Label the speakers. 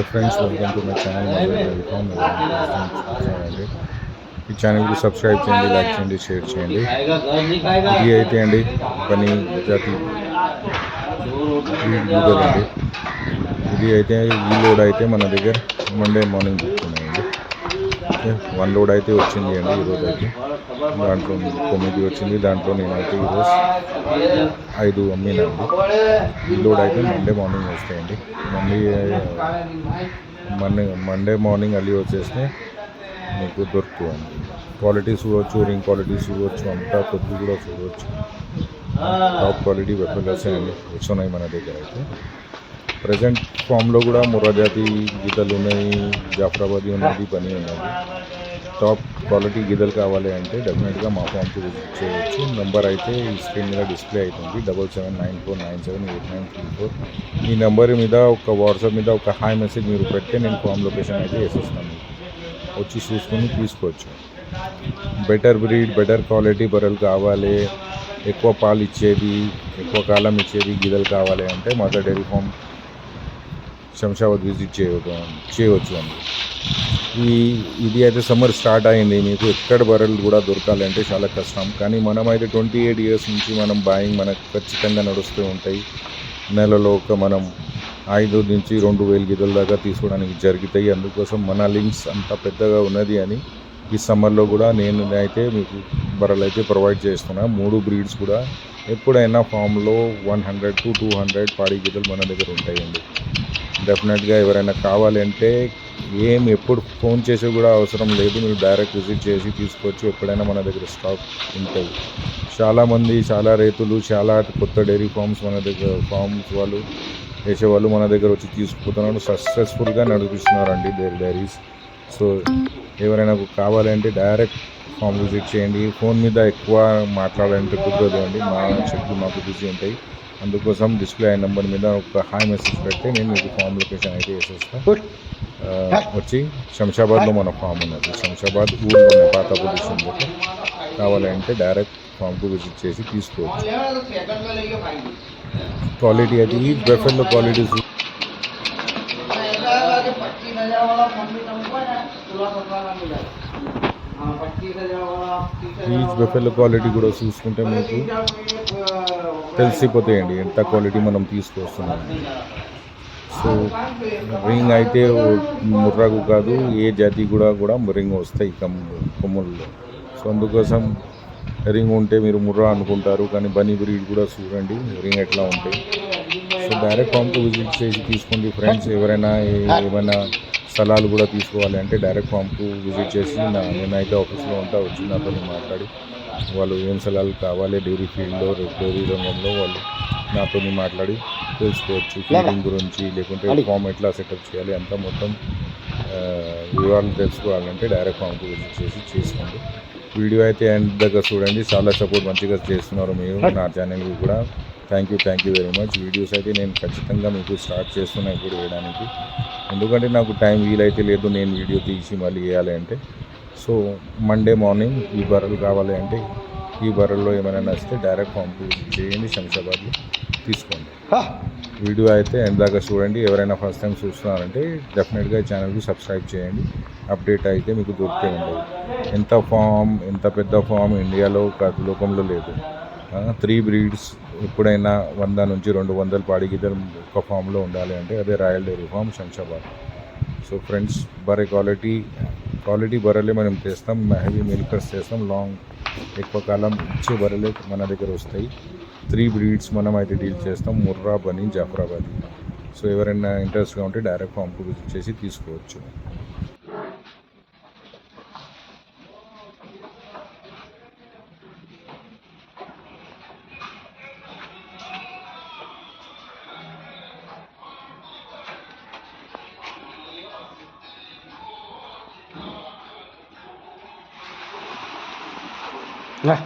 Speaker 1: Hi friends, welcome to my channel చూసానండి. ఈ ఛానల్కి సబ్స్క్రైబ్ చేయండి, లైక్ చేయండి, షేర్ చేయండి. ఇది అయితే అండి బనీ జాతి గూగల్ అండి. ఇది అయితే ఈ లోడ్ అయితే మన దగ్గర మండే మార్నింగ్ దొరుకుతున్నాయండి. ఓకే, 1 లోడ్ అయితే వచ్చింది అండి ఈరోజు అయితే. దాంట్లో 9 వచ్చింది. దాంట్లో నేనైతే ఈరోజు 5 అమ్మినండి. ఈ లోడ్ అయితే మండే మార్నింగ్ వస్తాయండి. మండే మార్నింగ్ అల్లి వచ్చేస్తే మీకు దొరుకుతుంది. క్వాలిటీ చూడవచ్చు, రింగ్ క్వాలిటీ చూడవచ్చు, అంతా కొద్ది కూడా చూడవచ్చు. టాప్ క్వాలిటీ వెపర్స్ అండి వస్తున్నాయి మన దగ్గర అయితే. ప్రజెంట్ ఫామ్లో కూడా ముర్రా జాతి గీతలు ఉన్నాయి, జాఫ్రాబాదీ ఉన్నది, బనీ ఉన్నది. టాప్ క్వాలిటీ గీతలు కావాలి అంటే డెఫినెట్గా మా ఫామ్కి విజిట్ చేయవచ్చు. నెంబర్ అయితే ఈ స్క్రీన్ మీద డిస్ప్లే అవుతుంది, 7794978934. ఈ నెంబర్ మీద ఒక వాట్సాప్ మీద ఒక హాయ్ మెసేజ్ మీరు పెడితే నేను ఫామ్ లొకేషన్ అయితే వేసేస్తాను. వచ్చి చూసుకొని తీసుకోవచ్చు. బెటర్ బ్రీడ్, బెటర్ క్వాలిటీ బర్రెలు కావాలి, ఎక్కువ పాలు ఇచ్చేది, ఎక్కువ కాలం ఇచ్చేది గీదలు కావాలి అంటే Mother Dairy farm Shamshabad visit చేయవచ్చు అండి. ఇది అయితే సమ్మర్ స్టార్ట్ అయింది. మీకు ఎక్కడ బర్రెలు కూడా దొరకాలంటే చాలా కష్టం. కానీ మనం అయితే 28 ఇయర్స్ నుంచి మనం బాయింగ్ మనకు ఖచ్చితంగా నడుస్తూ ఉంటాయి. నెలలో మనం 5 నుంచి 2,000 గీదల దాకా తీసుకోవడానికి జరుగుతాయి. అందుకోసం మన లింక్స్ అంత పెద్దగా ఉన్నది అని ఈ సమ్మర్లో కూడా నేను అయితే మీకు బర్రెలు అయితే ప్రొవైడ్ చేస్తున్నా. 3 బ్రీడ్స్ కూడా ఎప్పుడైనా ఫామ్లో 100 to 200 పాడి గీదలు మన దగ్గర ఉంటాయండి. డెఫినెట్గా ఎవరైనా కావాలంటే ఎప్పుడు ఫోన్ చేసి కూడా అవసరం లేదు, మీరు డైరెక్ట్ విజిట్ చేసి తీసుకోవచ్చు. ఎప్పుడైనా మన దగ్గర స్టాక్ ఉంటాయి. చాలామంది, చాలా రైతులు, చాలా కొత్త డైరీ ఫామ్స్ మన దగ్గర వాళ్ళు వేసేవాళ్ళు మన దగ్గర వచ్చి తీసుకుపోతున్నారు. సక్సెస్ఫుల్గా నడిపిస్తున్నారండి డైరీస్. సో ఎవరైనా కావాలంటే డైరెక్ట్ ఫామ్ విజిట్ చేయండి. ఫోన్ మీద ఎక్కువ మాట్లాడాలంటే కుదరదు అండి, మా చెట్లు మాకు బిజీ ఉంటాయి. అందుకోసం డిస్ప్లే అయిన నెంబర్ మీద ఒక హాయ్ మెసేజ్ పెడితే నేను మీకు ఫామ్ లొకేషన్ అయితే వేసేస్తాను. వచ్చి శంషాబాద్లో మన ఫామ్ ఉన్నది. శంషాబాద్ ఊళ్ళో పాత పొజిషన్లో కావాలంటే డైరెక్ట్ ఫామ్కు విజిట్ చేసి తీసుకోవచ్చు. క్వాలిటీ అయితే ఈ బెఫెల్లో క్వాలిటీ ఈచ్ బెఫెల్లో క్వాలిటీ కూడా చూసుకుంటే మీకు తెలిసిపోతాయండి ఎంత క్వాలిటీ మనం తీసుకొస్తున్నాం. సో రింగ్ అయితే ముర్రాకు కాదు, ఏ జాతి కూడా రింగ్ వస్తాయి కొమ్ముల్లో. సో అందుకోసం రింగ్ ఉంటే మీరు ముర్రా అనుకుంటారు, కానీ బనీ బ్రీడ్ కూడా చూడండి రింగ్ ఎట్లా ఉంటాయి. సో డైరెక్ట్ ఫామ్కు విజిట్ చేసి తీసుకోండి ఫ్రెండ్స్. ఎవరైనా ఏమైనా స్థలాలు కూడా తీసుకోవాలి అంటే డైరెక్ట్ ఫామ్కు విజిట్ చేసి నేనైతే ఆఫీస్లో ఉంటా, వచ్చి నాతో మాట్లాడి వాళ్ళు ఏం స్థలాలు కావాలి డైరీ ఫీల్డ్లో, డైరీ రంగంలో వాళ్ళు నాతో మాట్లాడి తెలుసుకోవచ్చు. ఫీడింగ్ గురించి, లేకుంటే ఫామ్ ఎట్లా సెటప్ చేయాలి అంతా మొత్తం వివరాలు తెలుసుకోవాలంటే డైరెక్ట్ ఫామ్కు విజిట్ చేసి చేసుకోండి. వీడియో అయితే ఎండ్ దగ్గర చూడండి. చాలా సపోర్ట్ మంచిగా చేస్తున్నారు మీరు నా ఛానల్కి కూడా. Thank you very much. Videos అయితే నేను ఖచ్చితంగా మీకు స్టార్ట్ చేస్తున్నా ఇప్పుడు వేయడానికి, ఎందుకంటే నాకు టైం వీలైతే లేదు నేను వీడియో తీసి మళ్ళీ వేయాలి అంటే. సో మండే మార్నింగ్ ఈ బర్రెలు కావాలి అంటే ఈ బర్రెల్లో ఏమైనా నచ్చితే డైరెక్ట్ ఫామ్కి విజిట్ చేయండి, శంషాబాద్లో తీసుకోండి. వీడియో అయితే ఎండ్ దాకా చూడండి. ఎవరైనా ఫస్ట్ టైం చూస్తున్నారంటే డెఫినెట్గా ఈ ఛానల్కి సబ్స్క్రైబ్ చేయండి. అప్డేట్ అయితే మీకు దొరికే ఉండదు. ఎంత పెద్ద ఫామ్ ఇండియాలో లోకంలో లేదు. 3 బ్రీడ్స్ ఎప్పుడైనా 100 నుంచి 200 పాడి గీతలు ఒక ఫామ్లో ఉండాలి అంటే అదే royal dairy farm Shamshabad. So friends, బర్రె క్వాలిటీ బర్రెలే మనం చేస్తాం, హెవీ మిల్కర్స్ చేస్తాం. ఎక్కువ కాలం ఇచ్చే బర్రెలే మన దగ్గర వస్తాయి. 3 బ్రీడ్స్ మనం అయితే డీల్ చేస్తాం, ముర్రా, బనీ, జాఫ్రాబాదీ. సో ఎవరైనా ఇంట్రెస్ట్గా ఉంటే డైరెక్ట్ ఫామ్కు విజిట్ చేసి తీసుకోవచ్చు.
Speaker 2: Lah.